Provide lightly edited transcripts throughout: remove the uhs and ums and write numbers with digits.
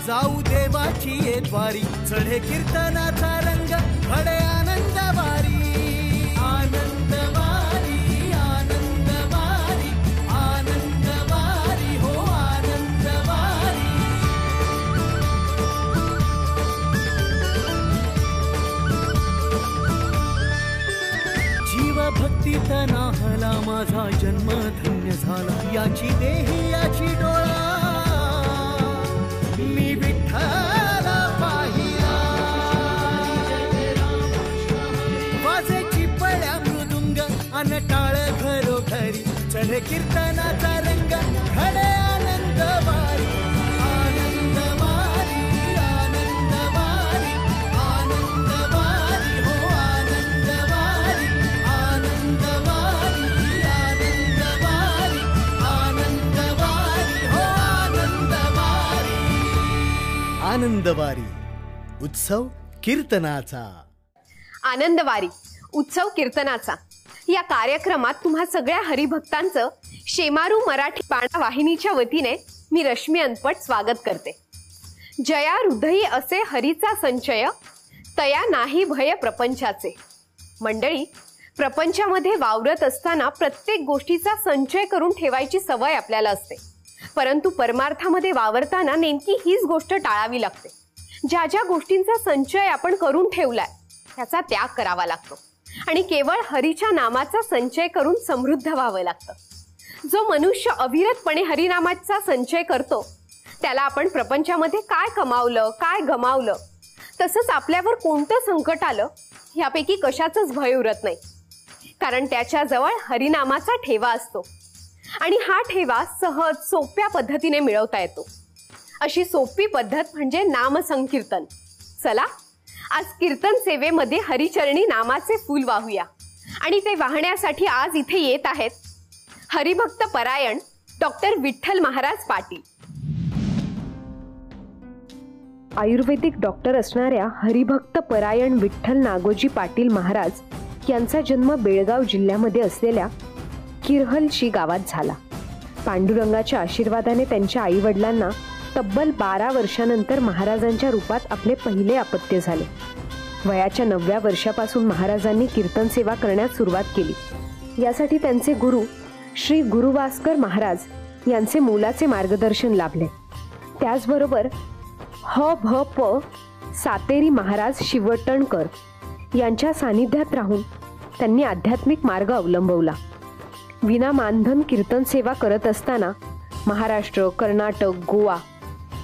जाऊ देवाची द्वारी, चढे कीर्तनाचा रंग, घडे आनंदवारी, आनंदवारी, आनंदवारी, आनंदवारी, हो आनंदवारी। जीव भक्तीत नाहला, माझा जन्म धन्य झाला, याची देही याची डोळा, मी विठ्ठला पाहिला। वाजे चिपळ्या मृदुंग, अनटाळ घरोघरी, चढे कीर्तनाचा रंग, घडे आनंदवारी, आनंदवारी, आनंदवारी, आनंदवारी, हो आनंदवारी, आनंदवारी, आनंदवारी, आनंदवारी, हो आनंदवारी। आनंदवारी उत्सव कीर्तनाचा। आनंदवारी उत्सव कीर्तनाचा या कार्यक्रमात तुम्हा सगळ्या हरिभक्तांचं शेमारू मराठी बाणा वाहिनीच्या वतीने मी रश्मी अनपट स्वागत करते। जया हृदयी असे हरीचा संचय, तया नाही भय प्रपंचाचे। मंडळी, प्रपंचामध्ये वावरत असताना प्रत्येक गोष्टीचा संचय करून ठेवायची सवय आपल्याला असते, परंतु परमार्थामध्ये वावरताना नेमकी हीच गोष्ट टाळावी लागते। ज्या ज्या गोष्टींचा संचय आपण करून ठेवलाय त्याचा त्याग करावा लागतो आणि केवळ हरीच्या नामाचा संचय करून समृद्ध व्हावं लागतं। जो मनुष्य अविरतपणे हरिनामाचा संचय करतो त्याला आपण प्रपंचामध्ये काय कमावलं काय गमावलं, तसंच आपल्यावर कोणतं संकट आलं यापैकी कशाचंच भय उरत नाही, कारण त्याच्याजवळ हरिनामाचा ठेवा असतो आणि हा ठेवा सहज सोप्या पद्धतीने मिळवता येतो। अशी सोपी पद्धत म्हणजे नामसंकीर्तन। चला आज कीर्तन सेवेमध्ये हरिचरणी नामाचे फूल वाहूया आणि ते वाहण्यासाठी आज इथे येत आहेत हरिभक्त परायण डॉक्टर विठ्ठल महाराज पाटील। आयुर्वेदिक डॉक्टर असणाऱ्या हरिभक्त परायण विठ्ठल नागोजी पाटील महाराज यांचा जन्म बेळगाव जिल्ह्यामध्ये असलेल्या किरहलशी गावात झाला। पांडुरंगाच्या आशीर्वादाने त्यांच्या आई वडिलांना तब्बल 12 वर्षानंतर महाराजांच्या रूपात आपले पहिले अपत्य झाले। वयाच्या 9व्या वर्षापासून महाराजांनी कीर्तन सेवा करण्यास सुरुवात केली। यासाठी त्यांचे गुरु श्री गुरुवास्कर महाराज यांचे मोलाचे मार्गदर्शन लाभले। त्याचबरोबर भ प सातेरी महाराज शिवटणकर यांच्या सानिध्यात राहून त्यांनी आध्यात्मिक मार्ग अवलंबवला। विना मानधन कीर्तन सेवा करत असताना महाराष्ट्र, कर्नाटक, गोवा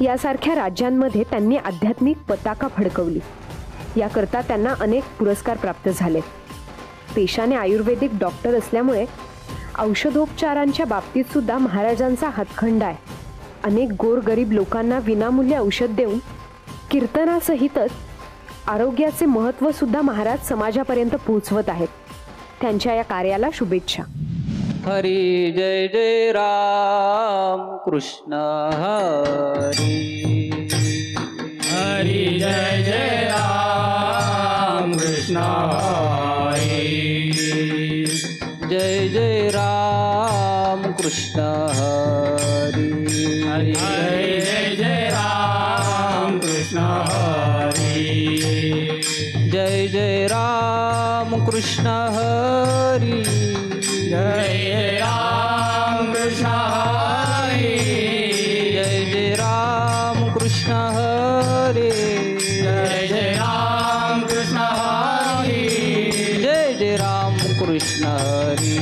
यासारख्या राज्यांमध्ये त्यांनी आध्यात्मिक पताका फडकवली। याकरता त्यांना अनेक पुरस्कार प्राप्त झाले। पेशाने आयुर्वेदिक डॉक्टर असल्यामुळे औषधोपचारांच्या बाबतीत सुद्धा महाराजांचा हातखंडा आहे। अनेक गोरगरीब लोकांना विनामूल्य औषध देऊन कीर्तनासहितच आरोग्याचे महत्त्व सुद्धा महाराज समाजापर्यंत पोहोचवत आहेत। त्यांच्या या कार्याला शुभेच्छा। हरी जय जय राम कृष्ण हरी, हरी जय जय राम कृष्ण हरी, जय जय राम कृष्ण हरी, हरी जय जय राम कृष्ण हरी, जय जय राम कृष्ण हरी, जय राम कृष्ण हरी, जय जय राम कृष्ण हरी, जय जय राम कृष्ण हरी, जय जय राम कृष्ण हरी, जय जय राम कृष्ण हरी,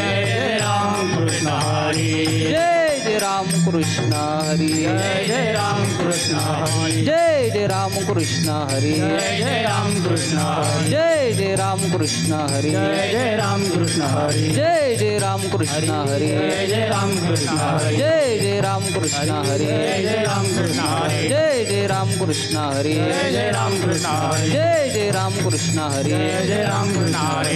जय जय राम कृष्ण हरी, जय जय राम कृष्ण हरी, जय जय राम कृष्ण हरी, जय जय राम कृष्ण हरी, जय जय राम कृष्ण हरी, जय जय राम कृष्ण हरी, जय जय राम कृष्ण हरी, जय जय राम कृष्ण हरी, जय जय राम कृष्ण हरी, जय जय राम कृष्ण हरी, जय जय राम कृष्ण हरी, जय जय राम कृष्ण हरी, जय जय राम कृष्ण हरी, जय जय राम कृष्ण हरी।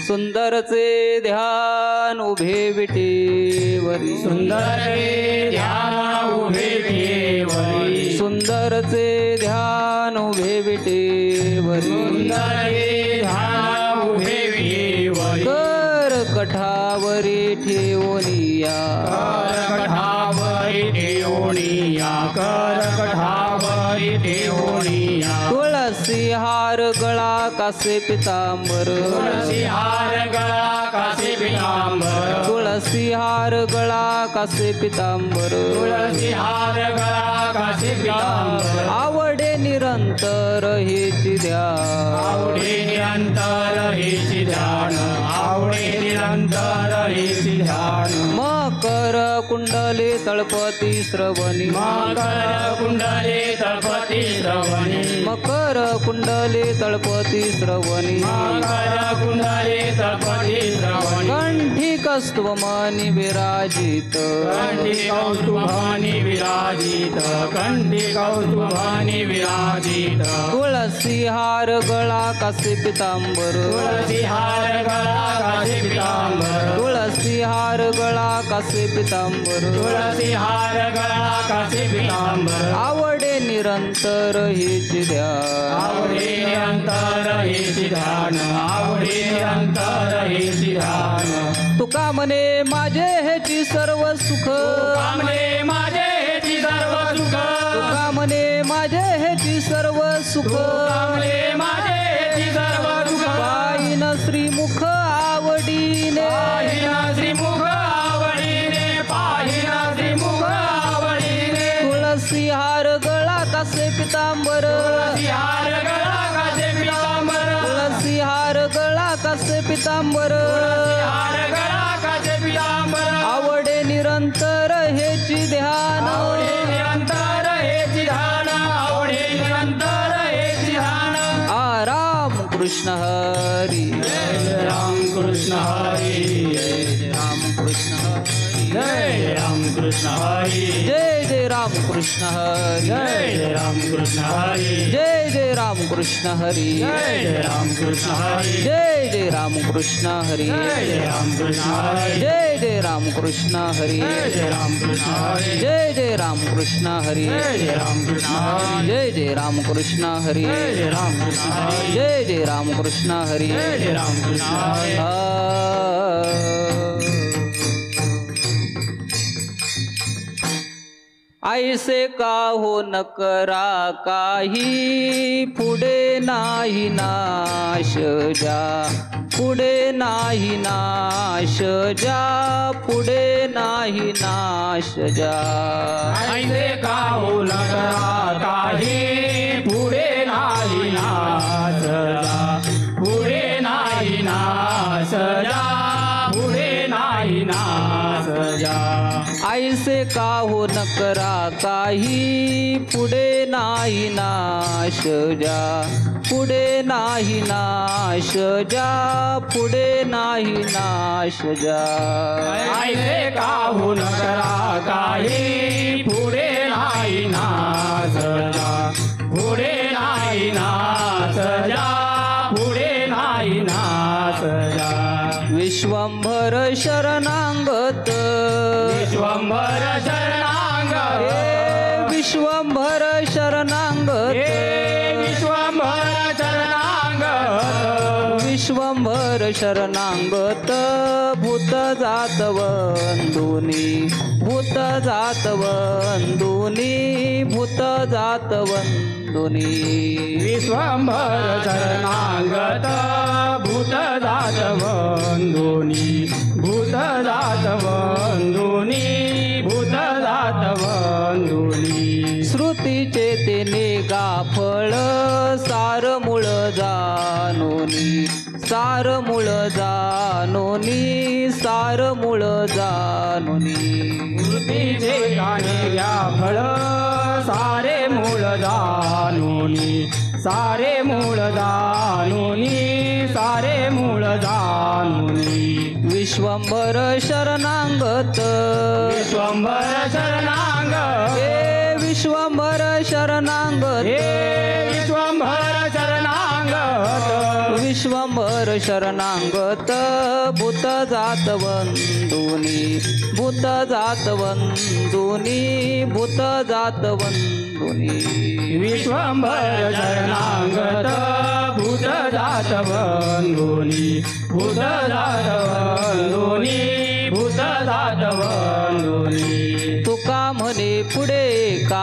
सुंदरचे ध्यान उभे विटेवरी, सुंदरचे ध्यान उभे विटेवरी, सुंदरचे ध्यान उभे विटेवरी, सुंदरचे ध्यान उभे विटेवरी, कर कठावरी ठेवूनिया करकटावरी ठेवूनिया करकटावरी ठेवूनिया तुळसी हार गळा कासे पितांबर तुळसी हार गळा कासे पितांबर तुळसी हार गळा कासे पितांबर तुळसी हार गळा कासे पितांबर आवडे निरंतर हेची ध्यान आवडे निरंतर हेची ध्यान आवडे निरंतर हेची ध्यान मकर कुंडले तळपती श्रवणी मकर कुंडले तळपती श्रवणी मकर कुंडले तळपती श्रवणी मकर कुंडले तळपती श्रवणी कंठी कस्तुमनी विराजित कंठी कौस्तुभानि विराजित कंठी कौस्तुभानि विराजित तुळसी हार गळा कासे पितांबर तुळसी हार गळा कासे पितांबर तुळसी हार गळा कासे पितांबर तुळसी हार गळा कासे पितांबर आवडे निरंतर हेची ध्यान आवडे निरंतर हेची ध्यान आवडे निरंतर हेची ध्यान तुका म्हणे माझे हेची सर्व सुख कामने माझे हेची सर्व सुख तुका म्हणे माझे हेची सर्व सुख कामने माझे हेची सर्व सुख पायीन श्रीमुख आवडीने पाहिना श्रीमुख आवडीने पाहिना श्रीमुख आवडीने तुळसी हार गळा कासे पितांबर तुळसी हार गळा कासे पितांबर तुळसी हार गळा कासे पितांबर हार गळा कासे पितांबर आवडे निरंतर हेची ध्यान आवडे निरंतर हेची ध्यान आवडे निरंतर हेची ध्यान राम कृष्ण हरी जय राम कृष्ण हरी राम कृष्ण हरी जय राम कृष्ण हरी जय राम कृष्ण हरी जय राम कृष्ण हरी जय राम कृष्ण हरी जय राम कृष्ण हरी जय राम कृष्ण हरी जय राम कृष्ण हरी जय राम कृष्ण हरी जय राम कृष्ण हरी जय राम कृष्ण हरी जय राम कृष्ण हरी जय राम कृष्ण हरी जय राम कृष्ण हरी जय राम कृष्ण हरी जय राम कृष्ण हरी ऐसे का हो न करा काही पुढे नाही नाश जा पुढे नाही नाश जा पुढे नाही नाश जा ऐसे का हो नगरा काही पुढे नाही नाश जा पुढे नाही नाश जा पुढे नाही नाश जा ऐसे का हो न करा काही पुढे नाही नाश जा पुढे नाही नाश जा पुढे नाही नाश जा ऐसे का हो नगरा काही पुढे नाही नाश जा पुढे नाही नाश जा पुढे नाही नाश जा विश्वंभर शरणांगत विश्वंभर शरणांग हे विश्वंभर शरणांगत विश्वंभर शरणांग विश्वंभर शरणांगत भूत जात वंदुनी भूत जात वंदुनी भूत जात वंदुनी विश्वंभर शरणांगत भूत जात वंदुनी भूत जात वंदुनी भूत जात वंदुनी श्रुतीचे तेने गाफळ सार मूळ जानोनी सार मूळ जानोनी सार मूळ जानोनी कृतीचे गाणे घ्या फळ सारे मूळ जानोनी सारे मूळ जानोनी सारे मूळ जानोनी विश्वंभर शरणांगत विश्वंभर शरणांग हे विश्वंभर शरणांगत हे विश्वंभर शरणांग विश्वंभर शरणांगत भूत जात वंदुनी भूत जात वंदुनी भूत जात वंदुनी विश्वंभर शरणांगत भूत जात वंदुनी भूत जात वंदुनी भूत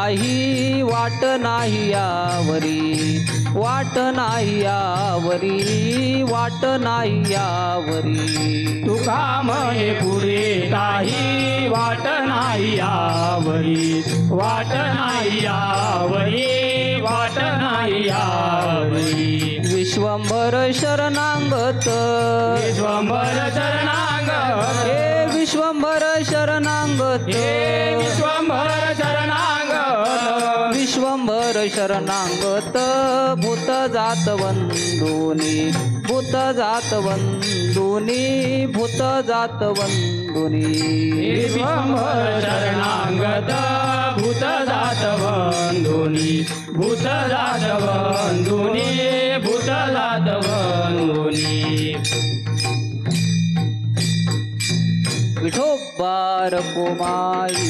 काही वाट नाही यावरी, वाट नाही यावरी, वाट नाही यावरी. तुका म्हणे पुढे काही वाट नाही यावरी, वाट नाही यावरी, वाट नाही यावरी. विश्वंभर शरणांगत, विश्वंभर शरणांगत, हे विश्वंभर शरणांगत, हे विश्वंभर शरणांगत, विश्वंभर शरणांगत. भूत जात वंदुनी, भूत जात वंदुनी, भूत जात वंदुनी. विश्वंभर शरणांगत, भूत जात बंधुनी, भूत जात बंधुनी, भूत जात बंधुनी. विठोबार कुमाई,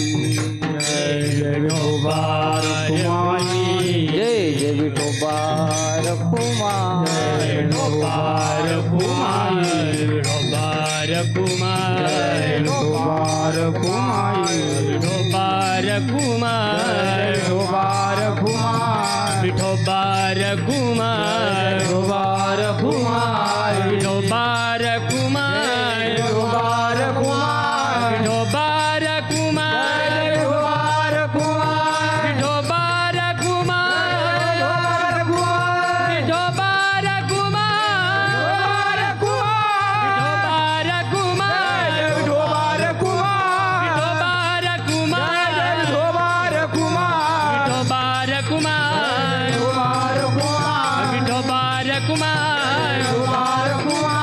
जय विठोबार कुमाई, जय जय विठोबार कुमाई. विठोबार कुमाई, विठोबार कुमाई, विठोबार कुमाई, विठोबार कुमाई, विठोबार कुमाई, विठोबार कुमाई, विठोबार कुमाई, विठोबार कुमाई, विठोबार कुमाई, विठोबार कुमाई, विठोबार कुमाई, विठोबार कुमाई, विठोबार कुमार, विठोबार कुमार, विठोबार कुमार, विठोबार कुमार, विठोबार कुमार, विठोबार कुमार, विठोबार कुमार, विठोबार कुमार, विठोबार कुमार, विठोबार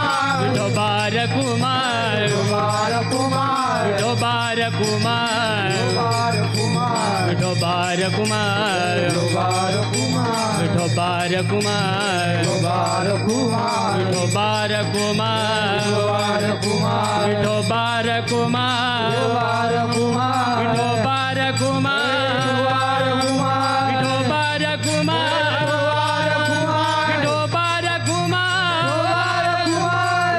कुमार, विठोबार कुमार, विठोबार कुमार, विठोबार कुमार, विठोबार कुमार, विठोबार कुमार, विठोबार कुमार, विठोबार कुमार, विठोबार कुमार,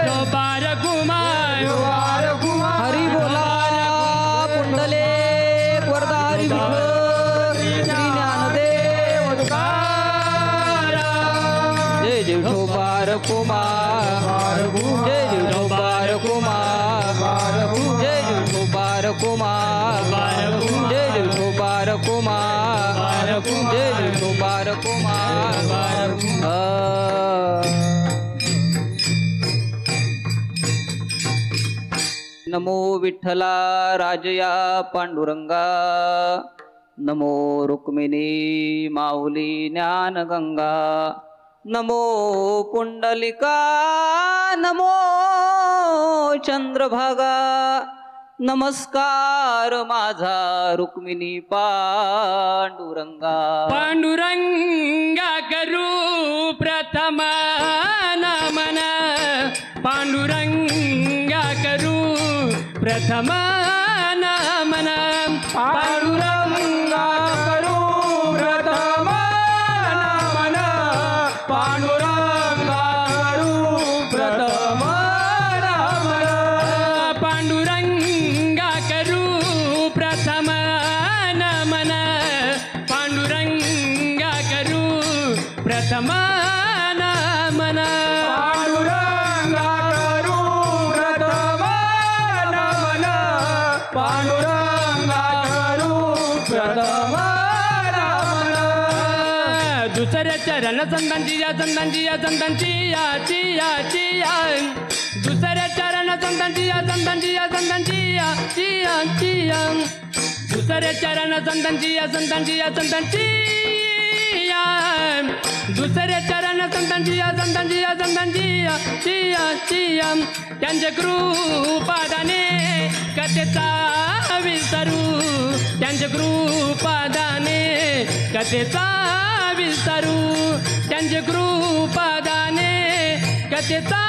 विठोबार कुमार, हरी बोला पुंडलिक वरदा हरी विठ्ठल श्री ज्ञानदेव तुकाराम. जय जय विठोबार कुमार, जय जय विठोबार कुमार, जय जय विठोबार कुमार, जय जय विठोबार कुमार, जय जय विठोबार कुमार. नमो विठ्ठला राजया पांडुरंगा, नमो रुक्मिणी माऊली ज्ञानगंगा, नमो पुंडलिका, नमो चंद्रभागा. नमस्कार माझा रुक्मिणी पांडुरंगा. पांडुरंगा करू प्रथम नमन, पांडुरंगा करू प्रथम नमन, पांडुरंगा करू प्रथम नमन, पांडुरंगा करू प्रथम नमन, पांडुरंगा करू प्रथम नमन, पांडुरंगा करू प्रथम नमन, पांडुरंगा करू प्रथम नमन, पांडुरंगा करू प्रथम नमन. दुसरे चरण संतांची या संतांची या संतांची याची याची या, दुसरे चरण संतांची या संतांची या संतांची याची याची या, दुसरे चरण संतांची या संतांची या संतांची या, दुसरे चरण संतांची या संतांची या संतांची याची याची या. त्यांचे कृपादाने कथेचा विसरू, त्यांचे कृपादाने कथेचा विसरू, त्यांचे कृपादाने कथेचा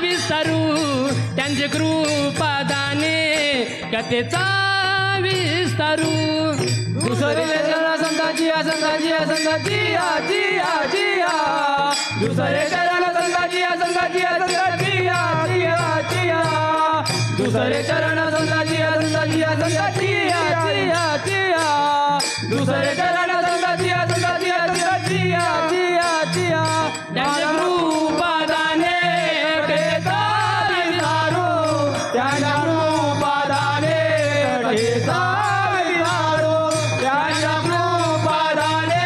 विसरू, त्यांचे कृपादाने कथेचा विसरू. दुसरे चरण संतांची या संतांची या संतांची याची याची या, दुसरे चरण संतांची या संतांची या संतांची याची याची या, दुसरे चरण संतांची या संतांची या संतांची याची याची या, दुसरे चरण संगतिया संगतिया संगतिया जिया जिया त्यांच्या कृपादाने कटेचा विधारू त्यांच्या कृपादाने कटेचा विधारू त्यांच्या कृपादाने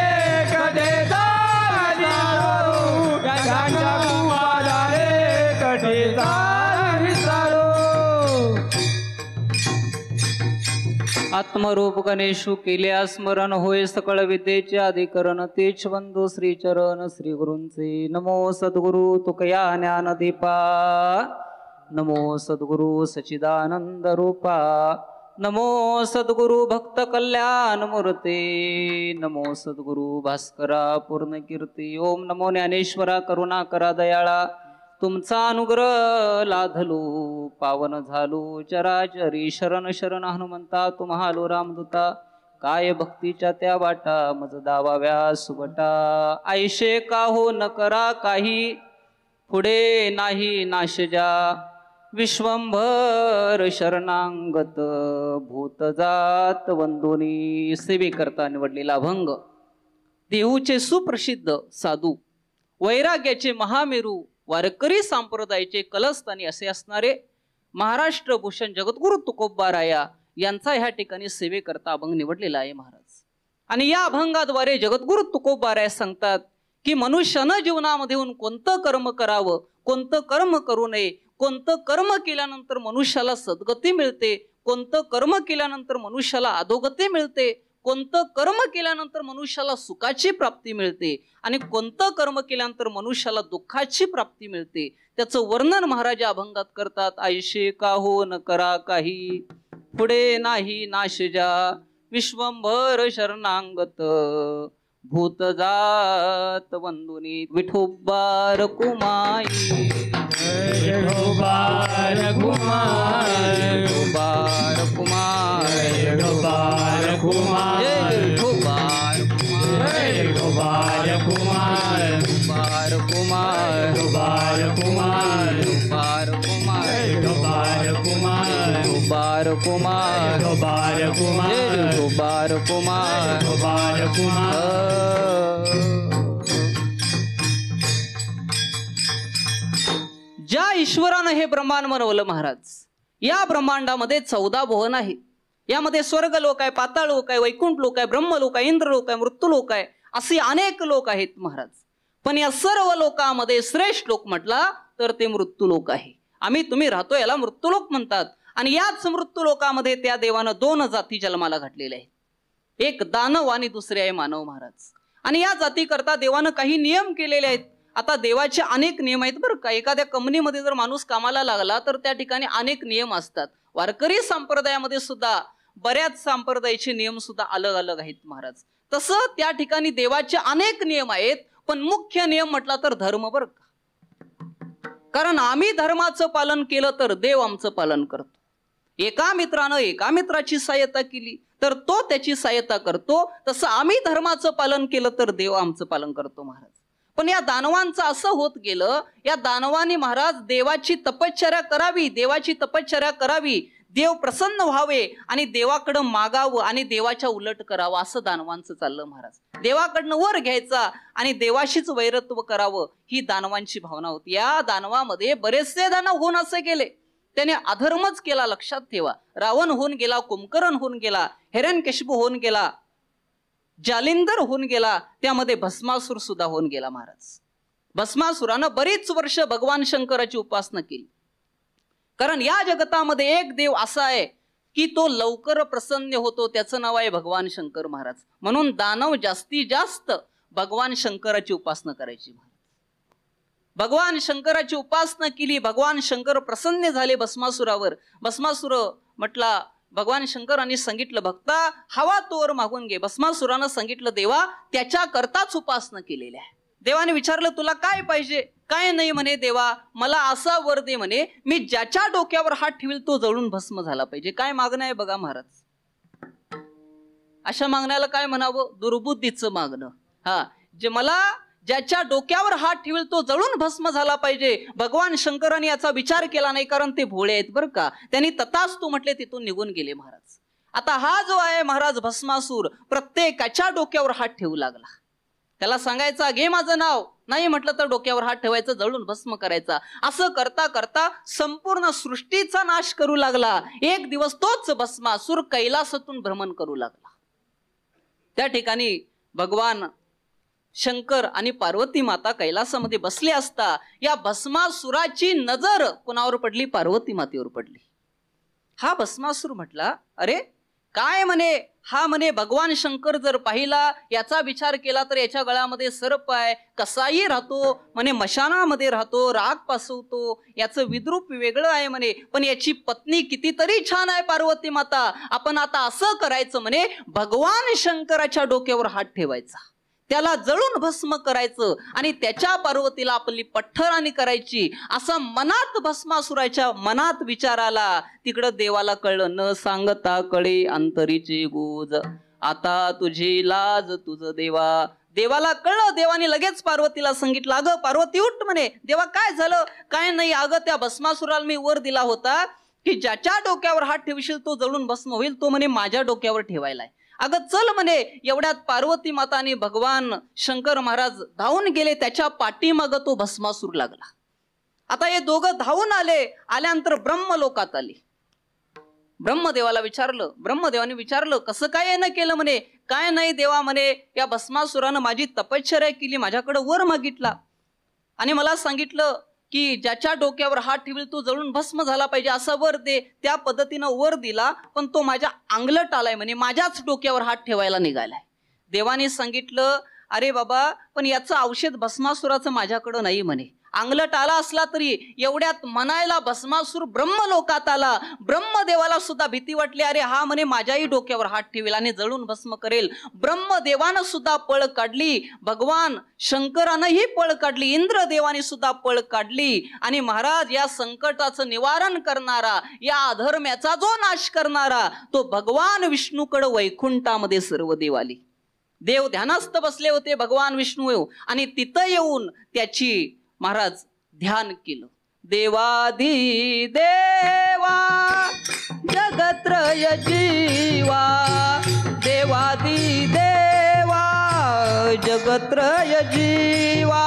कटेचा विधारू त्यांच्या कृपादाने कटेचा विधारू आत्मरूप गणेशू केल्या स्मरण होय सकळ विद्येचे अधिकरण तेच बंधू श्री चरण श्री गुरूंचे नमो सद्गुरु तुकया ज्ञानदीपा नमो सद्गुरु सच्चिदानंद रूपा नमो सद्गुरु भक्त कल्याण मूर्ते नमो सद्गुरु भास्करा पूर्ण कीर्ती ओम नमो ज्ञानेश्वरा करुणा करा दयाळा तुमचा अनुग्रह लाधलो पावन झालो चराचरी शरण शरण हनुमंता तुम्हालो रामदूता काय भक्तीच्या त्या वाटा मज दावाव्या सुबटा आयशे का हो न करा काही पुढे नाही नाशजा विश्वंभर शरणांगत भूत जात वंदोनी सेवेकरता निवडलेला अभंग देहूचे सुप्रसिद्ध साधू वैराग्याचे महामेरू वारकरी संप्रदायाचे कलस्थानी असे असणारे महाराष्ट्र भूषण जगद्गुरु तुकोबाराया यांचा ह्या ठिकाणी सेवेकरता अभंग निवडलेला आहे महाराज. आणि या अभंगाद्वारे जगद्गुरु तुकोबाराया सांगतात की मनुष्यानं जीवनामध्ये येऊन कोणतं कर्म करावं कोणतं कर्म करू नये कोणतं कर्म केल्यानंतर मनुष्याला सद्गती मिळते कोणतं कर्म केल्यानंतर मनुष्याला अधोगती मिळते कोणतं कर्म केल्यानंतर मनुष्याला सुखाची प्राप्ती मिळते आणि कोणतं कर्म केल्यानंतर मनुष्याला दुःखाची प्राप्ती मिळते त्याचं वर्णन महाराज अभंगात करतात. आयशे का हो न करा काही पुढे नाही नाशजा विश्वंभर शरणांगत भूत जात वंदुनी विठोबार कुमाई विठोबार कुमार विठोबार कुमार विठोबार कुमार विठोबार विठोबार कुमार कुमार कुमार विठोबार कुमार कुमार कुमार विठोबार कुमार कुमार कुमार विठोबार कुमार कुमार कुमार विठोबार कुमार ज्या ईश्वरानं हे ब्रह्मांड बनवलं महाराज या ब्रह्मांडामध्ये 14 भुवन आहे. यामध्ये स्वर्ग लोक आहे पाताळ लोक आहे वैकुंठ लोक आहे ब्रह्मलोक आहे इंद्र लोक आहे मृत्यू लोक आहे असे अनेक लोक आहेत महाराज. पण या सर्व लोकांमध्ये श्रेष्ठ लोक म्हटला तर ते मृत्यू लोक आहे. आम्ही तुम्ही राहतो याला मृत्यू लोक म्हणतात. आणि याच मृत्यू लोकांमध्ये त्या देवानं 2 जाती जन्माला घातलेल्या आहेत. एक दानव आणि दुसरे आहे मानव महाराज. आणि या जाती करता देवानं काही नियम केलेले आहेत. आता देवाचे अनेक नियम आहेत बरं का. एखाद्या कंपनीमध्ये जर माणूस कामाला लागला तर त्या ठिकाणी अनेक नियम असतात. वारकरी संप्रदायामध्ये सुद्धा बऱ्याच संप्रदायाचे नियम सुद्धा अलग अलग आहेत महाराज. तसं त्या ठिकाणी देवाचे अनेक नियम आहेत. पण मुख्य नियम म्हटला तर धर्म बरं का. कारण आम्ही धर्माचं पालन केलं तर देव आमचं पालन करतो. एका मित्रानं एका मित्राची सहाय्यता केली तर तो त्याची सहाय्यता करतो. तसं आम्ही धर्माचं पालन केलं तर देव आमचं पालन करतो महाराज. पण या दानवांचं असं होत गेलं. या दानवांनी महाराज देवाची तपश्चर्या करावी देवाची तपश्चर्या करावी देव प्रसन्न व्हावे आणि देवाकडं मागावं आणि देवाच्या उलट करावं असं दानवांचं चाललं महाराज. देवाकडनं वर घ्यायचा आणि देवाशीच वैरत्व करावं ही दानवांची भावना होती. या दानवामध्ये बरेचसे दानव होऊन असे गेले त्याने अधर्मच केला. लक्षात ठेवा. रावण होऊन गेला कुंभकर्ण होऊन गेला हिरण्यकशिपू होऊन गेला जालिंदर होऊन गेला त्यामध्ये भस्मासूर सुद्धा होऊन गेला महाराज. भस्मासुरानं बरीच वर्ष भगवान शंकराची उपासना केली. कारण या जगतामध्ये एक देव असा आहे की तो लवकर प्रसन्न होतो त्याचं नाव आहे भगवान शंकर महाराज. म्हणून दानव जास्तीत जास्त भगवान शंकराची उपासना करायची. भगवान शंकराची उपासना केली. भगवान शंकर प्रसन्न झाले भस्मासुरावर. भस्मासुर म्हटला भगवान शंकरांनी सांगितलं भक्ता हवा तोवर मागून घे. भस्मासुरानं सांगितलं देवा त्याच्या करताच उपासना केलेली आहे. देवाने विचारलं तुला काय पाहिजे. काय नाही म्हणे देवा मला असा वर दे म्हणे मी ज्याच्या डोक्यावर हात ठेवील तो जळून भस्म झाला पाहिजे. काय मागणं आहे बघा महाराज. अशा मागण्याला काय म्हणावं दुर्बुद्धीचं मागणं. हा जे मला ज्याच्या डोक्यावर हात ठेवील तो जळून भस्म झाला पाहिजे. भगवान शंकरांनी याचा विचार केला नाही कारण ते भोळे आहेत बरं का. त्यांनी तथास्तु म्हटले तिथून निघून गेले महाराज. आता हा जो आहे महाराज भस्मासूर प्रत्येकाच्या डोक्यावर हात ठेवू लागला. त्याला सांगायचा घे माझं नाव, नाही म्हटलं तर डोक्यावर हात ठेवायचं, जळून भस्म करायचा. असं करता करता संपूर्ण सृष्टीचा नाश करू लागला. एक दिवस तोच भस्मासूर कैलासातून भ्रमण करू लागला. त्या ठिकाणी भगवान शंकर आणि पार्वती माता कैलासामध्ये बसले असता या भस्मासुराची नजर कुणावर पडली? पार्वती मातेवर पडली. हा भस्मासूर म्हटला, अरे काय म्हणे हा म्हणे भगवान शंकर जर पाहिला, याचा विचार केला तर याच्या गळ्यामध्ये सर्प आहे, कसाही राहतो म्हणे, मशानामध्ये राहतो, राग पासवतो, याचं विद्रूप वेगळं आहे म्हणे, पण याची पत्नी कितीतरी छान आहे पार्वती माता. आपण आता असं करायचं म्हणे, भगवान शंकराच्या डोक्यावर हात ठेवायचा, त्याला जळून भस्म करायचं आणि त्याच्या पार्वतीला आपली पठ्ठराणी करायची. असं मनात भस्मासुराच्या मनात विचार आला. तिकडं देवाला कळलं, न सांगता कळे अंतरीचे गोज, आता तुझी लाज तुझ देवा. देवाला कळलं. देवाने लगेच पार्वतीला सांगितलं, अगं पार्वती उठ म्हणे. देवा काय झालं? काय नाही, अगं त्या भस्मासुराला मी वर दिला होता की ज्याच्या डोक्यावर हात ठेवशील तो जळून भस्म होईल, तो म्हणे माझ्या डोक्यावर ठेवायलाय. अगं चल म्हणे. एवढ्यात पार्वती माता आणि भगवान शंकर महाराज धावून गेले. त्याच्या पाठीमाग तो भस्मासूर लागला. आता हे दोघं धावून आले. आल्यानंतर ब्रह्मलोकात आले. ब्रह्मदेवाला विचारलं. ब्रह्मदेवाने विचारलं, कसं काय न केलं म्हणे? काय नाही देवा म्हणे, या भस्मासुरानं माझी तपश्चर्या केली, माझ्याकडे वर मागितला आणि मला सांगितलं की ज्याच्या डोक्यावर हात ठेवल तो जळून भस्म झाला पाहिजे, असा वर दे. त्या पद्धतीनं वर दिला, पण तो माझ्या अंगलट आलाय म्हणे, माझ्याच डोक्यावर हात ठेवायला निघालाय. देवाने सांगितलं, अरे बाबा पण याचं औषध भस्मासुराचं माझ्याकडं नाही म्हणे. अंगलट आला असला तरी एवढ्यात म्हणायला भस्मासूर ब्रह्मलोकात आला. ब्रह्मदेवाला सुद्धा भीती वाटली, अरे हा म्हणे माझ्याही डोक्यावर हात ठेवेल आणि जळून भस्म करेल. ब्रह्मदेवानं सुद्धा पळ काढली, भगवान शंकरानंही पळ काढली, इंद्रदेवाने सुद्धा पळ काढली. आणि महाराज या संकटाचं निवारण करणारा, या अधर्म्याचा जो नाश करणारा, तो भगवान विष्णूकडे वैकुंठामध्ये सर्व देव आले. देव ध्यानस्थ बसले होते भगवान विष्णू, आणि तिथं येऊन त्याची महाराज ध्यान केलं. देवादी देवा जगत्रय जीवा, देवादी देवा जगत्रय जीवा,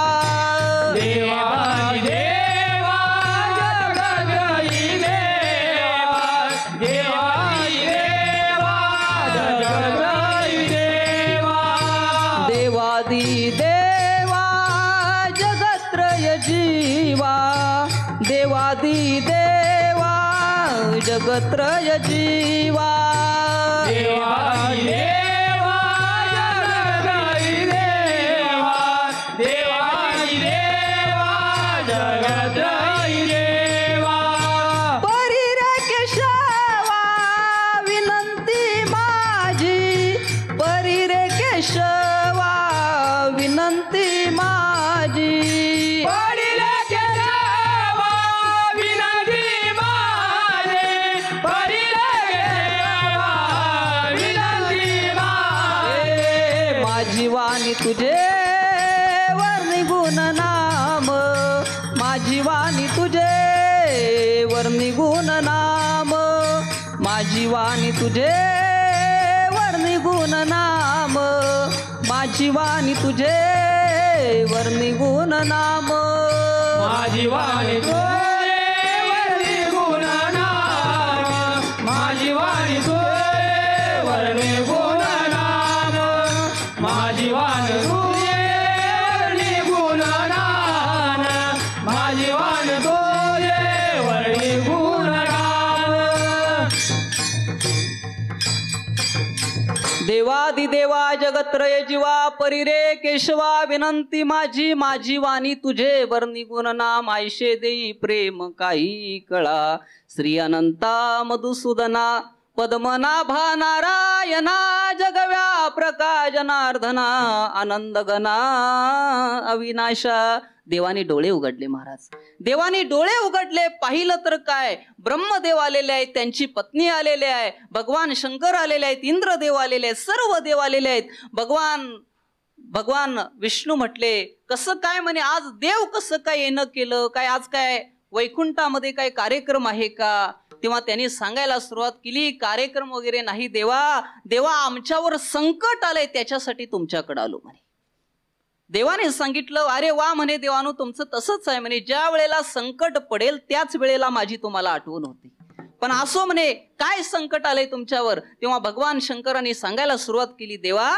देवादी देवा जगत्रय देवा, देवादी देवा जगत्रय देवा, देवादी देवा जगत्रय जीवा, देवादी देवा जगत्रय जीवा, देवादी देवा जगत्रय देवा, देवादी देवा जगत्रय देवा. परी रे केशवा विनंती माझी, परी रे केशवा विनंती माझी, पडिले केशवा विनंती माझी, पडिले केशवा विनंती माझी. माझी वाणी तुझे वर निघून नाम, माझी वाणी तुझे वर निघून नाम, माझी वाणी तुझे वर निघून नाम, माझी वाणी तुझे वर निघून नाम, माझी वाणी तुझे वर निघून नाम, माझी वाणी तुझे वर निघून नाम, माझी वाणी तुझे वर निघून नाम, माझी वाणी तुझे वर निघून नाम. देवादी देवा जगत्रय जीवा, परी रे केशवा विनंती माझी, माझी वाणी तुझे वर निघून नाम. आयशे देई प्रेम काही कळा, श्री अनंता मधुसूदना, पद्मनाभा नारायणा, जगव्या प्रकाश जनार्दना, आनंद घना अविनाशा. देवाने डोळे उघडले महाराज, देवाने डोळे उघडले. पाहिलं तर काय, ब्रह्मदेव आलेले आहेत, त्यांची पत्नी आलेले आहे, भगवान शंकर आलेले आहेत, इंद्रदेव आलेले आहेत, सर्व देव आलेले आहेत. भगवान विष्णू म्हटले, कसं काय म्हणे, आज देव कसं काय येणं केलं, काय आज काय वैकुंठामध्ये काय कार्यक्रम आहे का? तेव्हा त्यांनी सांगायला सुरुवात केली, कार्यक्रम वगैरे नाही देवा, देवा आमच्यावर संकट आलंय त्याच्यासाठी तुमच्याकडे आलो म्हणे. देवाने सांगितलं, अरे वा म्हणे देवानो, तुमचं तसंच आहे म्हणे, ज्या वेळेला संकट पडेल त्याच वेळेला माझी तुम्हाला आठवण होती. पण असो म्हणे, काय संकट आलंय तुमच्यावर? तेव्हा भगवान शंकरांनी सांगायला सुरुवात केली, देवा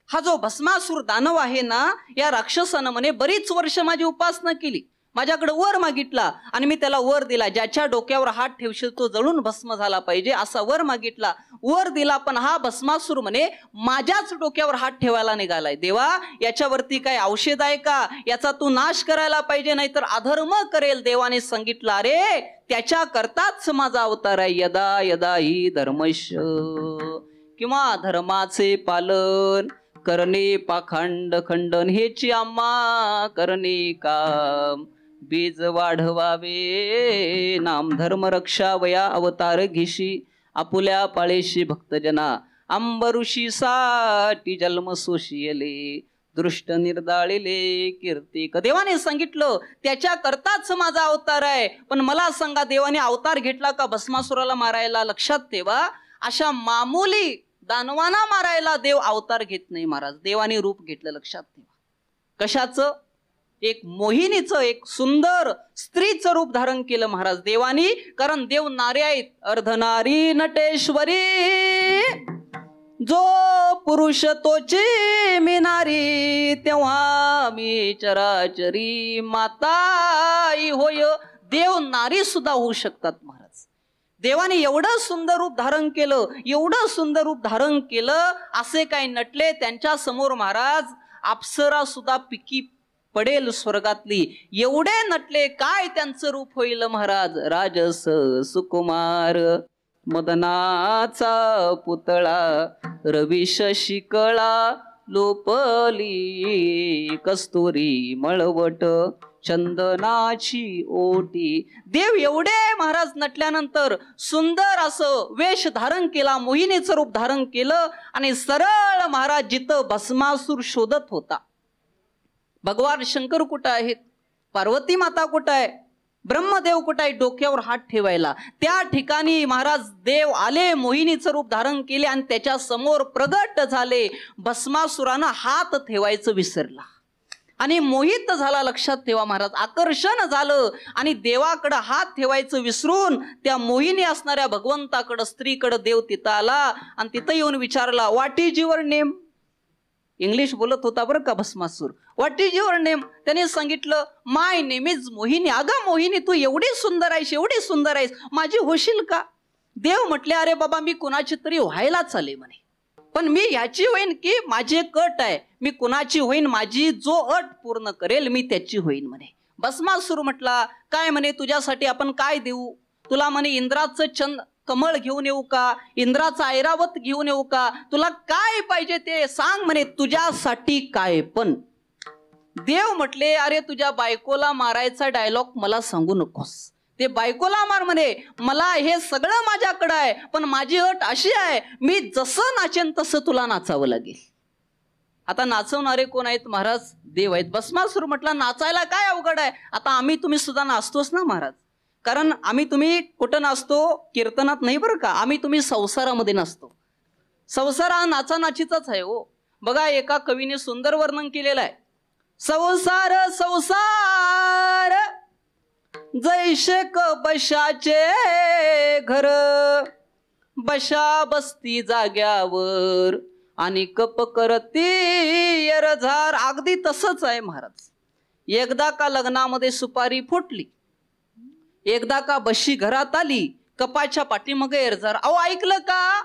हा जो भस्मासूर दानव आहे ना, या राक्षसानं म्हणे बरीच वर्ष माझी उपासना केली, माझ्याकडे वर मागितला आणि मी त्याला वर दिला. ज्याच्या डोक्यावर हात ठेवशील तो जळून भस्म झाला पाहिजे असा वर मागितला, वर दिला. पण हा भस्मासूर म्हणे माझ्याच डोक्यावर हात ठेवायला निघालाय. देवा याच्यावरती काय औषध आहे का? याचा तू नाश करायला पाहिजे, नाहीतर अधर्म करेल. देवाने सांगितलं, अरे त्याच्या करताच माझा अवतार आहे. यदा यदा ही धर्मश किंवा धर्माचे पालन करणे पाखंड खंडन हेची आम्हा करणे काम. बीज वाढवावे नाम धर्म रक्षावया अवतार घेशी आपुल्या पाळेशी भक्तजना अंबऋषी साठी जन्म सोशियले दृष्ट निर्दाळिले कीर्तिक. देवाने सांगितलं त्याच्या करताच माझा अवतार आहे. पण मला सांगा, देवाने अवतार घेतला का भस्मासुराला मारायला? लक्षात ठेवा, अशा मामूली दानवांना मारायला देव अवतार घेत नाही महाराज, देवाने रूप घेतलं. लक्षात ठेवा. कशाचं? एक मोहिनीचं, एक सुंदर स्त्रीचं रूप धारण केलं महाराज देवानी. कारण देव नारी आहेत, अर्धनारी नटेश्वरी, जो पुरुष तोची मी नारी, तेव्हा मी चराचरी माताई होय. देव नारी सुद्धा होऊ शकतात महाराज. देवाने एवढं सुंदर रूप धारण केलं, एवढं सुंदर रूप धारण केलं, असे काय नटले त्यांच्या समोर महाराज अप्सरा सुद्धा पिकी पडेल स्वर्गातली, एवढे नटले. काय त्यांचं रूप होईल महाराज? राजस सुकुमार मदनाचा पुतळा, रवी शिकळा लोपली, कस्तुरी मळवट चंदनाची ओटी. देव एवढे महाराज नटल्यानंतर सुंदर असं वेश धारण केला, मोहिनीचं रूप धारण केलं आणि सरळ महाराज जिथं भस्मासूर शोधत होता, भगवान शंकर कुठं आहेत, पार्वती माता कुठं आहे, ब्रह्मदेव कुठं आहे डोक्यावर हात ठेवायला, त्या ठिकाणी महाराज देव आले, मोहिनीचं रूप धारण केले आणि त्याच्या समोर प्रगट झाले. भस्मासुरानं हात ठेवायचं विसरला आणि मोहित झाला. लक्षात ठेवा महाराज, आकर्षण झालं आणि देवाकडं हात ठेवायचं विसरून त्या मोहिनी असणाऱ्या भगवंताकडं, स्त्रीकडं देव तिथं आला आणि तिथं येऊन विचारला, what is your name? English बोलत होता बरं का Bhasmasur. What is your name? त्याने सांगितलं, माय नेम इज मोहिनी. अगं मोहिनी, तू एवढी सुंदर आहेस, एवढी सुंदर आहेस, माझी होशील का? देव म्हटले, अरे बाबा मी कुणाची तरी व्हायला चाले म्हणे, पण मी ह्याची होईन की माझी एक अट आहे, मी कुणाची होईन, माझी जो अट पूर्ण करेल मी त्याची होईन म्हणे. भस्मासूर म्हटला, काय म्हणे, तुझ्यासाठी आपण काय देऊ? तुला म्हणे इंद्राचं कमळ घेऊन येऊ का? इंद्राचा ऐरावत घेऊन येऊ का? तुला काय पाहिजे ते सांग म्हणे, तुझ्यासाठी काय पण. देव म्हटले, अरे तुझ्या बायकोला मारायचा डायलॉग मला सांगू नकोस, ते बायकोला मार म्हणे, मला हे सगळं माझ्याकडं आहे, पण माझी अट अशी आहे, मी जसं नाचेन तसं तुला नाचावं लागेल. आता नाचवणारे कोण आहेत महाराज? देव आहेत. भस्मासूर म्हटला, नाचायला काय अवघड आहे? आता आम्ही तुम्ही सुद्धा नाचतोच ना महाराज, कारण आम्ही तुम्ही कुठं नाचतो? कीर्तनात नाही बरं का, आम्ही तुम्ही संसारामध्ये नाचतो. संसार हा नाचानाचीचाच आहे हो. बघा, एका कवीने सुंदर वर्णन केलेलं आहे, संसार संसार जैसे क बशाचे घर, बशा बसती जाग्यावर आणि कप करती यरझार. अगदी तसंच आहे महाराज. एकदा का लग्नामध्ये सुपारी फुटली, एकदा का बशी घरात आली, कपाच्या पाठीमागे एरझार. अहो ऐकलं का?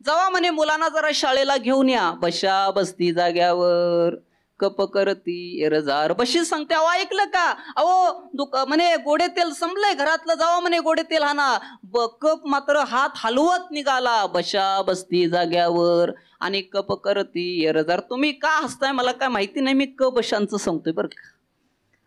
जावा म्हणे मुलांना जरा शाळेला घेऊन या, बशा बसती जाग्यावर कप करती एरझार. बशी सांगते, अहो ऐकलं का? अहो म्हणे गोडे तेल संपलंय घरातलं, जावा म्हणे गोडे तेल हाना. कप मात्र हात हलवत निघाला, बशा बसती जाग्यावर आणि कप करती एरझार. तुम्ही का हसताय मला काय माहिती नाही, मी क बशांचं सांगतोय बरं का.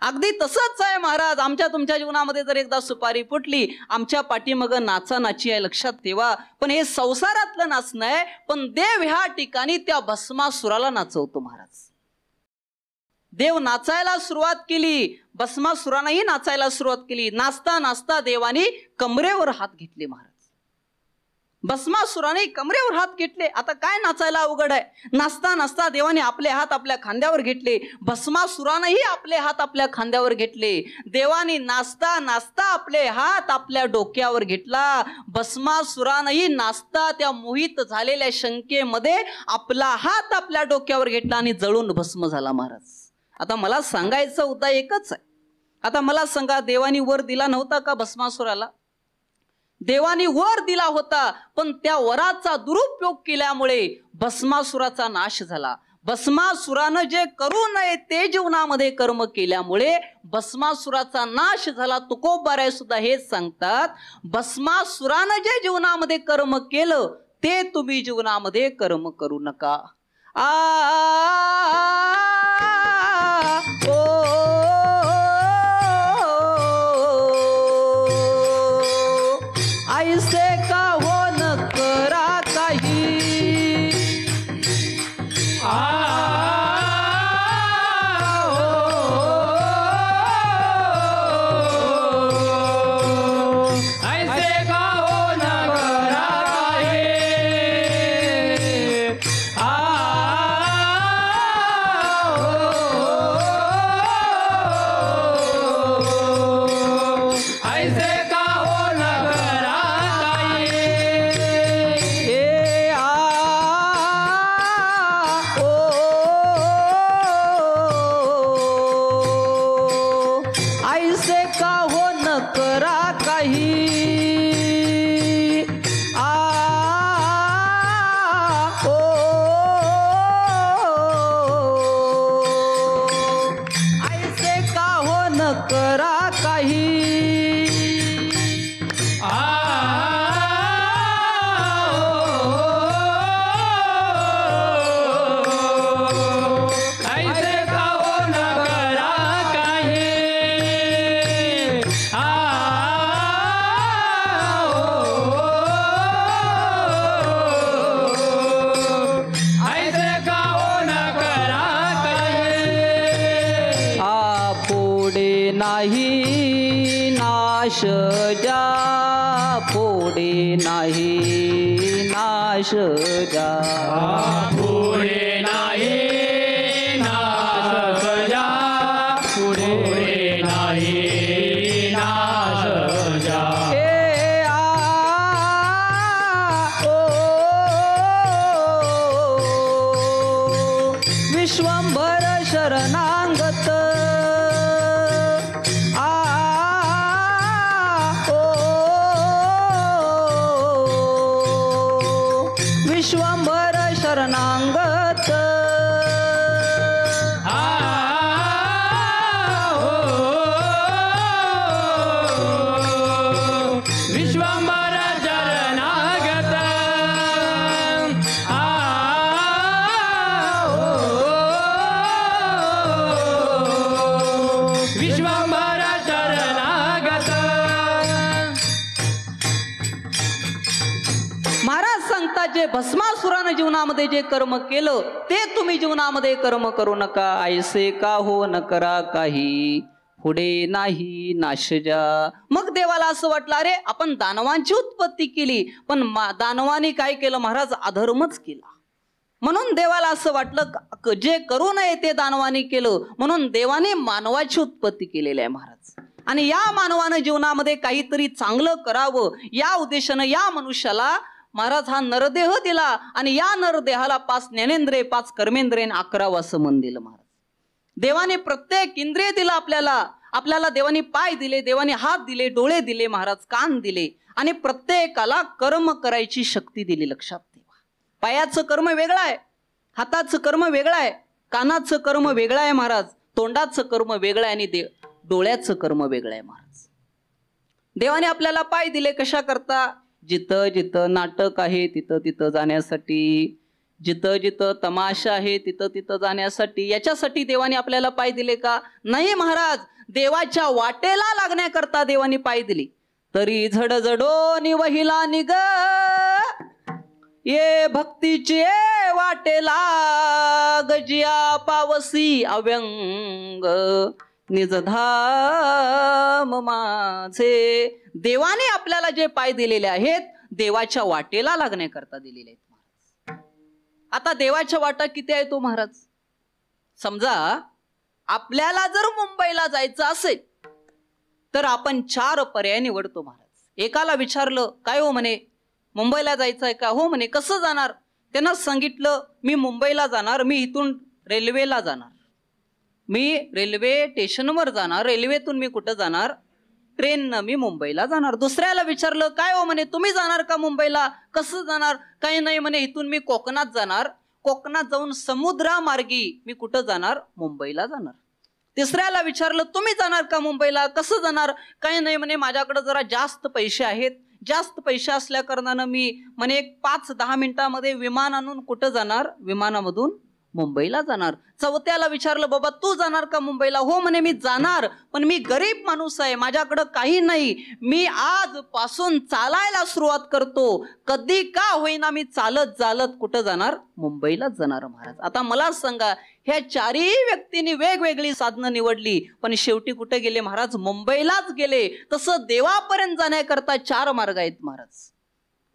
अगदी तसंच आहे महाराज. आमच्या तुमच्या जीवनामध्ये जर एकदा सुपारी फुटली, आमच्या पाठीमाग नाचा नाची आहे, लक्षात ठेवा. पण हे संसारातलं नाचणं आहे, पण देव ह्या ठिकाणी त्या भस्मासुराला नाचवतो महाराज. देव नाचायला सुरुवात केली, भस्मासुरानंही नाचायला सुरुवात केली. नाचता नाचता देवाने कमरेवर हात घेतले महाराज. भस्मासुराने कमरेवर हात घेतले. आता काय नाचायला अवघड आहे. नाचता नाचता देवाने आपले हात आपल्या खांद्यावर घेतले, भस्मासुरानंही आपले हात आपल्या खांद्यावर घेतले. देवाने नाचता नाचता आपले हात आपल्या डोक्यावर घेतला. भस्मासुरानंही नाचता त्या मोहित झालेल्या शंकेमध्ये आपला हात आपल्या डोक्यावर घेतला आणि जळून भस्म झाला महाराज. आता मला सांगायचं होता एकच आहे. आता मला सांगा, देवानी वर दिला नव्हता का भस्मासुराला? देवानी वर दिला होता, पण त्या वराचा दुरुपयोग केल्यामुळे भस्मासुराचा नाश झाला. भस्मासुरानं जे करू नये ते जीवनामध्ये कर्म केल्यामुळे भस्मासुराचा नाश झाला. तुकोबाराय सुद्धा हेच सांगतात, भस्मासुरानं जे जीवनामध्ये कर्म केलं ते तुम्ही जीवनामध्ये कर्म करू नका. ऐसे का हो न करा काही. ऐसे का हो न करा काही. ऐसे का हो न करा काही. ऐसे का हो न करा काही. ऐसे का हो न करा काही. ऐसे का हो न करा काही. ऐसे का हो न करा काही. पुढे नाही नाश जा, पुढे नाही नाश जा. पुढे नाही नाश जा. पुढे नाही नाश जा. विश्वंभर शरणांगत. विश्वंभर शरणांगत. विश्वंभर शरणागत. विश्वंभर शरणागत. महाराज सांगतात, जे भस्मासुरानं जीवनामध्ये जे कर्म केलं ते तुम्ही जीवनामध्ये कर्म करू नका. ऐसे का हो न करा काही. पुढे नाही नाश जा. मग देवाला असं वाटलं, अरे आपण दानवांची उत्पत्ती केली, पण दानवांनी काय केलं महाराज? अधर्मच केला. म्हणून देवाला असं वाटलं, जे करू नये ते दानवांनी केलं, म्हणून देवाने मानवाची उत्पत्ती केलेली आहे महाराज. आणि या मानवानं जीवनामध्ये काहीतरी चांगलं करावं या उद्देशानं या मनुष्याला महाराज हा नरदेह दिला. आणि या नरदेहाला 5 ज्ञानेंद्रिय 5 कर्मेंद्रिय 11 असं मन दिलं महाराज. देवाने प्रत्येक इंद्रिय दिलं आपल्याला देवाने पाय दिले, देवाने हात दिले, डोळे दिले महाराज, कान दिले, आणि प्रत्येकाला कर्म करायची शक्ती दिली. लक्षात ठेवा, पायाचं कर्म वेगळं आहे, हाताचं कर्म वेगळं आहे, कानाचं कर्म वेगळं आहे महाराज, तोंडाचं कर्म वेगळं आहे, आणि डोळ्याचं कर्म वेगळं आहे महाराज. देवाने आपल्याला पाय दिले कशा करता? जिथं जिथं नाटक आहे तिथं तिथं जाण्यासाठी, जिथं जिथं तमाशा आहे तिथं तिथं जाण्यासाठी. याच्यासाठी देवाने आपल्याला पाय दिले का? नाही महाराज, देवाच्या वाटेला लागण्याकरता देवाने पाय दिली. तरी झडझडो निवहिला निग ये भक्तीची वाटेला गजिया पावसी अव्यंग निजधाम माझे. देवाने आपल्याला जे पाय दिलेले आहेत देवाच्या वाटेला लागण्याकरता दिलेले आहेत महाराज. आता देवाच्या वाटा किती आहे तो महाराज? समजा आपल्याला जर मुंबईला जायचं असेल तर आपण 4 पर्याय निवडतो महाराज. एकाला विचारलं काय हो म्हणे मुंबईला जायचं आहे का? हो म्हणे. कसं जाणार? त्यानं सांगितलं मी मुंबईला जाणार, मी इथून रेल्वेला जाणार, मी रेल्वे स्टेशनवर जाणार, रेल्वेतून मी कुठं जाणार? ट्रेननं मी मुंबईला जाणार. दुसऱ्याला विचारलं काय हो म्हणे तुम्ही जाणार का मुंबईला? कसं जाणार? काही नाही म्हणे इथून मी कोकणात जाणार, कोकणात जाऊन समुद्रामार्गी मी कुठं जाणार? मुंबईला जाणार. तिसऱ्याला विचारलं तुम्ही जाणार का मुंबईला? कसं जाणार? काही नाही म्हणे माझ्याकडे जरा जास्त पैसे आहेत, जास्त पैसे असल्या कारणानं मी म्हणे 5-10 मिनिटामध्ये विमान आणून कुठं जाणार? विमानामधून मुंबईला जाणार. चौथ्याला विचारलं बाबा तू जाणार का मुंबईला? हो म्हणे मी जाणार, पण मी गरीब माणूस आहे, माझ्याकडं काही नाही, मी आजपासून चालायला सुरुवात करतो, कधी का होईना मी चालत चालत कुठं जाणार? मुंबईलाच जाणार महाराज. आता मला सांगा ह्या 4ही व्यक्तींनी वेगवेगळी साधनं निवडली पण शेवटी कुठे गेले महाराज? मुंबईलाच गेले. तसं देवापर्यंत जाण्याकरता 4 मार्ग आहेत महाराज.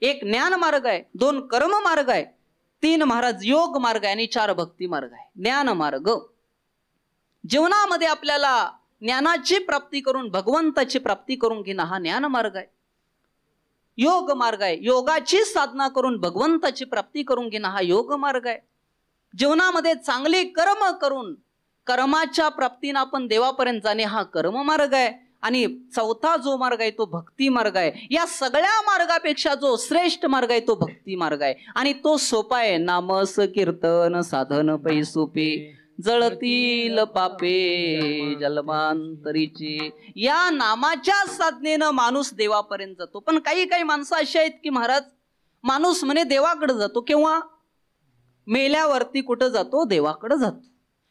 1 ज्ञान मार्ग आहे, 2 कर्म मार्ग आहे, 3 महाराज योग मार्ग आहे आणि 4 भक्ती मार्ग आहे. ज्ञान मार्ग जीवनामध्ये आपल्याला ज्ञानाची प्राप्ती करून भगवंताची प्राप्ती करून घेणं हा ज्ञान मार्ग आहे. योग मार्ग आहे, योगाची साधना करून भगवंताची प्राप्ती करून घेणं हा योग मार्ग आहे. जीवनामध्ये चांगले कर्म करून कर्माच्या प्राप्तीनं आपण देवापर्यंत जाणे हा कर्म मार्ग आहे. आणि चौथा जो मार्ग आहे तो भक्ती मार्ग आहे. या सगळ्या मार्गापेक्षा जो श्रेष्ठ मार्ग आहे तो भक्ती मार्ग आहे आणि तो सोपा आहे. नामस कीर्तन साधन पै सोपे जळतील पापे जन्मांतरीचे. या नामाच्या साधनेनं माणूस देवापर्यंत जातो. पण काही काही माणसं अशी आहेत की महाराज माणूस म्हणे देवाकडे जातो केव्हा? मेल्यावरती कुठं जातो? देवाकडे जातो.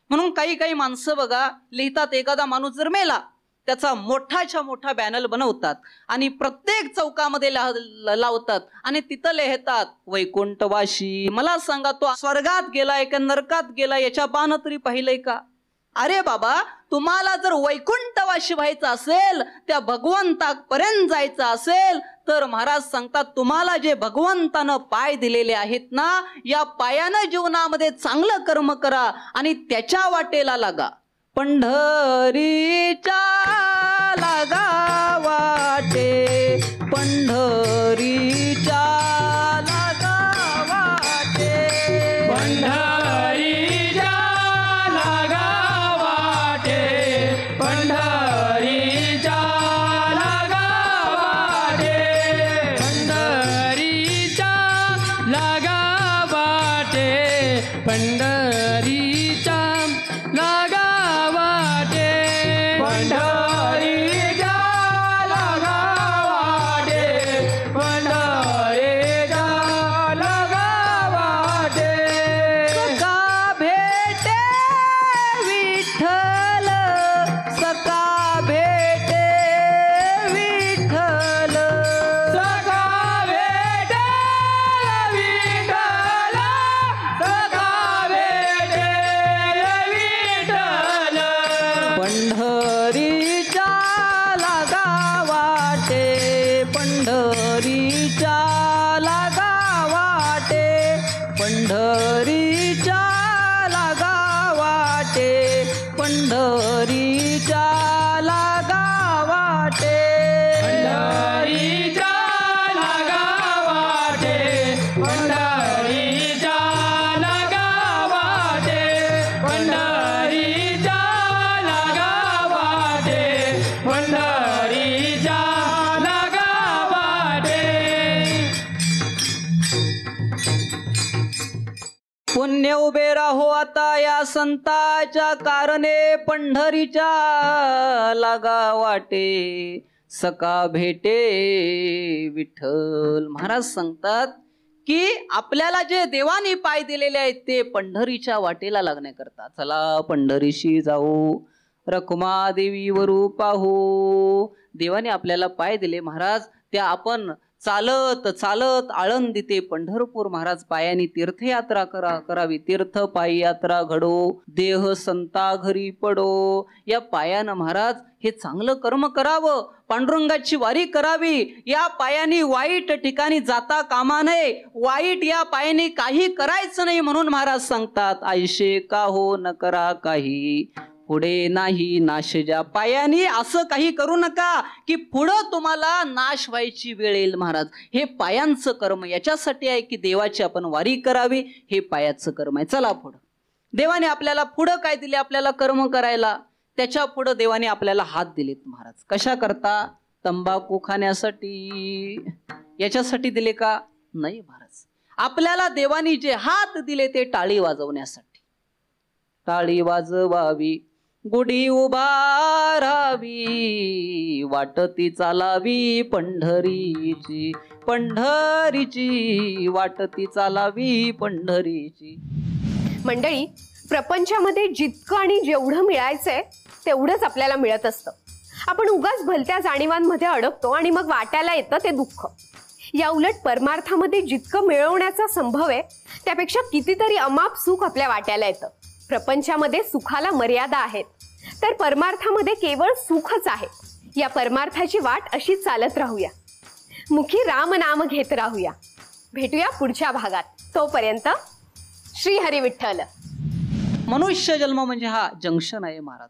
म्हणून काही काही माणसं बघा लिहितात एखादा माणूस जर मेला त्याचा मोठाच्या मोठा बॅनर बनवतात आणि प्रत्येक चौकामध्ये लावतात आणि तिथं लिहितात वैकुंठवाशी. मला सांगा तो स्वर्गात गेलाय का नरकात गेलाय याच्या पानं तरी पाहिलंय का? अरे बाबा तुम्हाला जर वैकुंठवाशी व्हायचं असेल त्या भगवंतापर्यंत जायचं असेल तर महाराज सांगतात तुम्हाला जे भगवंतानं पाय दिलेले आहेत ना या पायानं जीवनामध्ये चांगलं कर्म करा आणि त्याच्या वाटेला लागा. पंढरीच्या लागा वाटे, पंढरीच्या लागा वाटे, पंढरीच्या लागा वाटे, पंढरीच्या लागा वाटे, पंढरीच्या लागा वाटे, पंढरीच्या लागा वाटे, पंढरीच्या लागा वाटे, पंढरीच्या लागा वाटे. सखा भेटे विठ्ठल, सखा भेटे विठ्ठल, सखा भेटे विठ्ठल, सखा भेटे विठ्ठल. पंढरीच्या लागा वाटे, पंढरीच्या लागा वाटे, पंढरीच्या लागा वाटे, पंढरीच्या लागा वाटे. पंढरीच्या लागा वाटे, पंढरीच्या लागा वाटे, पंढरीच्या लागा वाटे, पंढरीच्या लागा वाटे. पुण्य उभे राहो आता या संताच्या कारणे, पंढरीच्या लागा वाटे, सका भेटे विठ्ठल. महाराज सांगतात की आपल्याला जे देवाने पाय दिलेले आहेत ते पंढरीच्या वाटेला लागण्याकरता. चला पंढरीशी जाऊ, रखुमा देवीवरू पाहू. देवाने आपल्याला पाय दिले महाराज त्या आपण चालत चालत आळंदी ते पंढरपूर महाराज पायानी तीर्थयात्रा करावी. तीर्थ पायी यात्रा घडो, देह संता घरी पडो. या पायानं महाराज हे चांगलं कर्म करावं, पांडुरंगाची वारी करावी. या पायानी वाईट ठिकाणी जाता कामा नये, वाईट या पायानी काही करायचं नाही म्हणून महाराज सांगतात, आयशे का हो न करा काही, पुढे नाही नाश ज्या पायानी. असं काही करू नका की पुढं तुम्हाला नाश व्हायची वेळ येईल. महाराज हे पायांचं कर्म याच्यासाठी आहे की देवाची आपण वारी करावी, हे पायाचं कर्म आहे. चला पुढं. देवाने आपल्याला पुढं काय दिले आपल्याला कर्म करायला? त्याच्या पुढं देवाने आपल्याला हात दिलेत महाराज. कशा करता? तंबाखू खाण्यासाठी. याच्यासाठी दिले का? नाही महाराज. आपल्याला देवानी जे हात दिले ते टाळी वाजवण्यासाठी. टाळी वाजवावी, गुढी उभारावी, वाटती चालावी पंढरीची, पंढरीची वाटती चालावी पंढरीची. मंडळी, प्रपंचामध्ये जितकं आणि जेवढं मिळायचंय तेवढंच आपल्याला मिळत असतं. आपण उगाच भलत्या जाणीवांमध्ये अडकतो आणि मग वाट्याला येतं ते दुःख. या उलट परमार्थामध्ये जितकं मिळवण्याचा संभव आहे त्यापेक्षा कितीतरी अमाप सुख आपल्या वाट्याला येतं. प्रपंचामध्ये सुखाला मर्यादा आहेत, तर परमार्थामध्ये केवळ सुखच आहे. या परमार्थाची वाट अशीच चालत राहूया, मुखी राम नाम घेत राहूया. भेटूया पुढच्या भागात. तोपर्यंत श्री हरी विठ्ठल. मनुष्य जन्म म्हणजे हा जंक्शन आहे महाराज.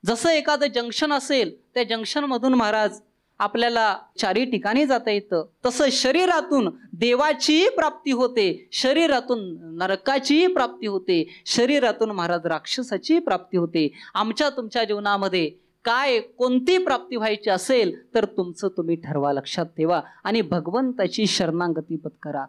जसं एखादं जंक्शन असेल त्या जंक्शन मधून महाराज आपल्याला चारी ठिकाणी जाता येतं, तसं शरीरातून देवाची प्राप्ती होते, शरीरातून नरकाची प्राप्ती होते, शरीरातून महाराज राक्षसाची प्राप्ती होते. आमच्या तुमच्या जीवनामध्ये काय कोणती प्राप्ती व्हायची असेल तर तुमचं तुम्ही ठरवा, लक्षात ठेवा आणि भगवंताची शरणागती पत्करा.